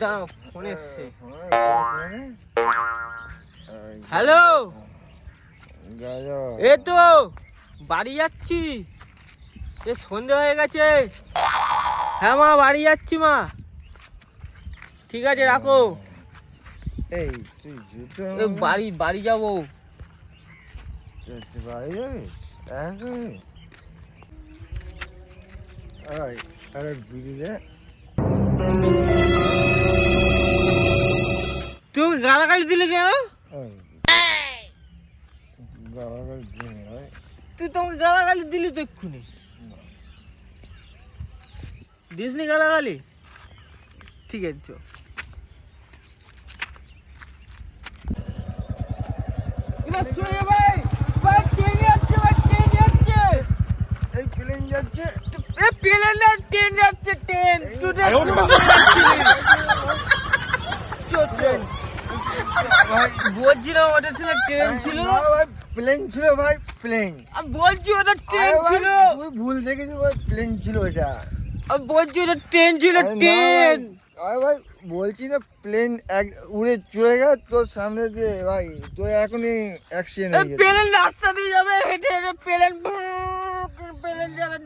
দাঁড়াও, ফোন এসছে। হ্যালো, এই তো বাড়ি যাচ্ছি। এ সন্ধে হয়ে গেছে। হ্যাঁ মা, বাড়ি যাচ্ছি মা। ঠিক আছে, রাখো। এই তুই জুতো বাড়ি বাড়ি যাবো। বাড়ি যাবি? আরে বিড়ি দে। তুই গালাগালি দিলি কেন? গালাগালি দিন ভাই। তুই তোমাকে গালাগালি দিলি তো এক্ষুনি। দিসনি গালাগালি? ঠিক আছে, চল। এই প্লেন যাচ্ছে। ট্রেন যাচ্ছে, ট্রেন। ভাই বলছিলাম ওটা ছিল ট্রেন ছিল। ভাই প্লেন ছিল ভাই, প্লেন। আমি বলছি ওটা ট্রেন ছিল। তুই ভুল দেখেছিস ভাই, প্লেন ছিল ওটা। আমি বলছি ওটা ট্রেন ছিল, ট্রেন। আরে ভাই বলছি না, প্লেন উড়ে চলে গেল তোর সামনে দিয়ে ভাই, তোর এখনই অ্যাক্সিডেন্ট হয়ে গেছে। প্লেন রাস্তা দিয়ে যাবে, হেঁটে হেঁটে প্লেন প্লেন যাবে।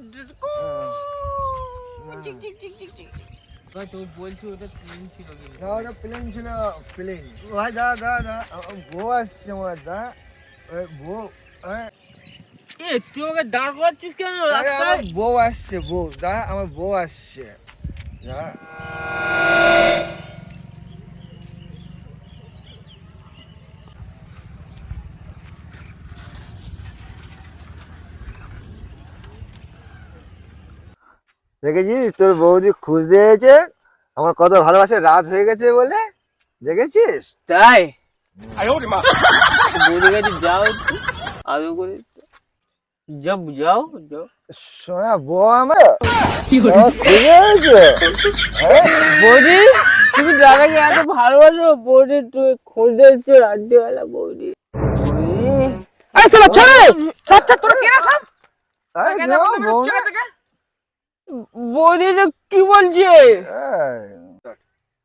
ভাই তো বলছি ওটা ট্রেন ছিল। না ওটা প্লেন ছিল, প্লেন। ভাই দা দা দা বউ আসছে আমার দা। বউ এ তুই ওকে দাঁড় করাচ্ছিস কেন আমার রাস্তায়? বউ আসছে, বউ দা, আমার বউ আসছে দা। দেখেছিস তোর বৌদি খুঁজতে এসেছে, আমার কত ভালোবাসে, রাত হয়ে গেছে বলে। দেখেছিস? তাই বৌদি কাছে যাও, একটু আদৌ করে যাও, যাও যাও। সোনা বউ আমার খুঁজে এসেছে। বৌদি, তুমি দাদাকে এত ভালোবাসো, বৌদি তুই খুঁজতে এসছো রাত্রিবেলা। বৌদি বৌদি যে কি বলছে?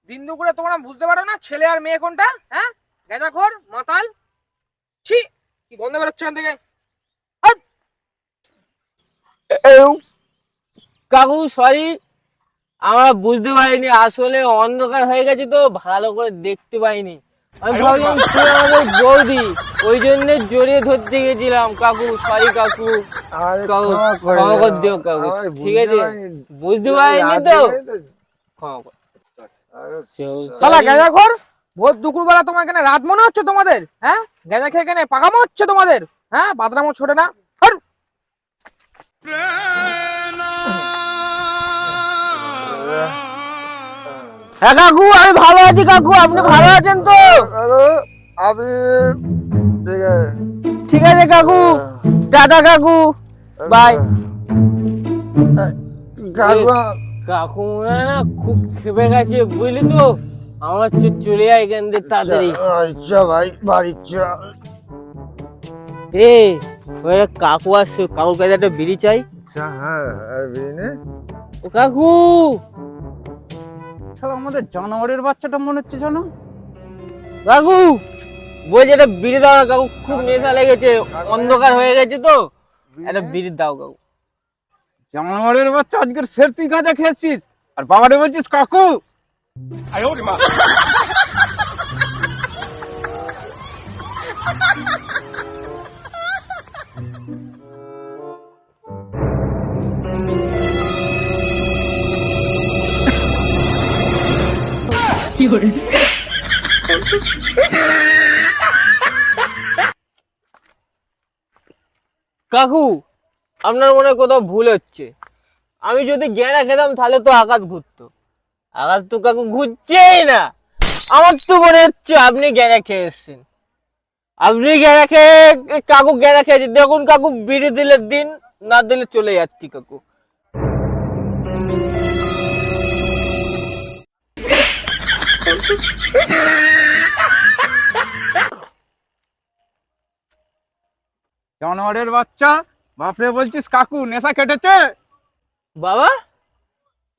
দিন দুপুরে তোমরা বুঝতে পারো না ছেলে আর মেয়ে কোনটা? হ্যাঁ, গাঁজাখোর মাতাল। ছি, কি গন্ধ বেরোচ্ছে এখান থেকে। কাকু সরি, আমরা বুঝতে পারিনি, আসলে অন্ধকার হয়ে গেছে তো ভালো করে দেখতে পাইনি। আমি ভাবলাম তুই আমাদের বৌদি, ওই জন্য জড়িয়ে ধরতে গেছিলাম। কাকু সরি কাকু, কাকু ক্ষমা করে দিও কাকু। ঠিক আছে, বুঝতে পারিনি তো ক্ষমা কর। শালা গাঁজাখোর, ভোর দুপুরবেলা তোমার এখানে রাত মনে হচ্ছে তোমাদের? হ্যাঁ, গাঁজা খেয়ে এখানে পাকামো হচ্ছে তোমাদের? হ্যাঁ, বাদরামো ছোটে না। হ্যাঁ কাকু, আমি ভালো আছি কাকু, আপনি ভালো আছেন তো? আপনি ঠিক আছে কাকু, টাটা কাকু, বাই। কাকু না খুব খেপে গেছে বুঝলি তো, আমার চলে যায় এখান থেকে তাড়াতাড়ি। ভাই বাড়ি এ ওই কাকু আসছে, কাকুর কাছে একটা বিড়ি চাই। হ্যাঁ বিড়ি নে। ও কাকু, আমাদের জানোয়ারের বাচ্চাটা মনে হচ্ছে জানো। কাকু বলছি একটা বিড়ি দাও না কাকু, খুব নেশা লেগেছে, অন্ধকার হয়ে গেছে তো, একটা বিড়ি দাও কাকু। জানোয়ারের বাচ্চা, আজকের ফের তুই গাঁজা খেয়েছিস আর বাবারে বলছিস কাকু। কাকু আপনার মনে হয় কোথাও ভুল হচ্ছে। আমি যদি জ্ঞানা খেতাম তাহলে তো আকাশ ঘুরতো, আকাশ তো কাকু ঘুরছেই না। আমার তো মনে হচ্ছে আপনি জ্ঞানা খেয়ে এসছেন। আপনি জ্ঞানা খেয়ে, কাকু জ্ঞানা খেয়েছে। দেখুন কাকু, বিড়ি দিলে দিন, না দিলে চলে যাচ্ছি কাকু। জানোয়ারের বাচ্চা, বাপরে বলছিস কাকু নেশা কেটেছে। বাবা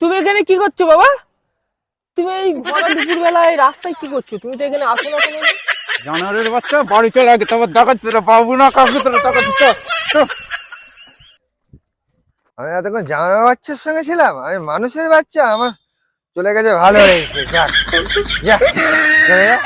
তুমি এখানে কি করছো বাবা? তুমি এই ভরা দুপুর বেলায় রাস্তায় কি করছো? তুমি তো এখানে আসো না কেন? জানোয়ারের বাচ্চা, বাড়ি চলে আগে, তারপর দেখাচ্ছি তোরা পাবো না কাউকে, তোরা দেখাচ্ছি। আমি এতক্ষণ জানোয়ার বাচ্চার সঙ্গে ছিলাম, আমি মানুষের বাচ্চা। আমার চলে গেছে, ভালো হয়েছে। যাক, যা, চলে যা।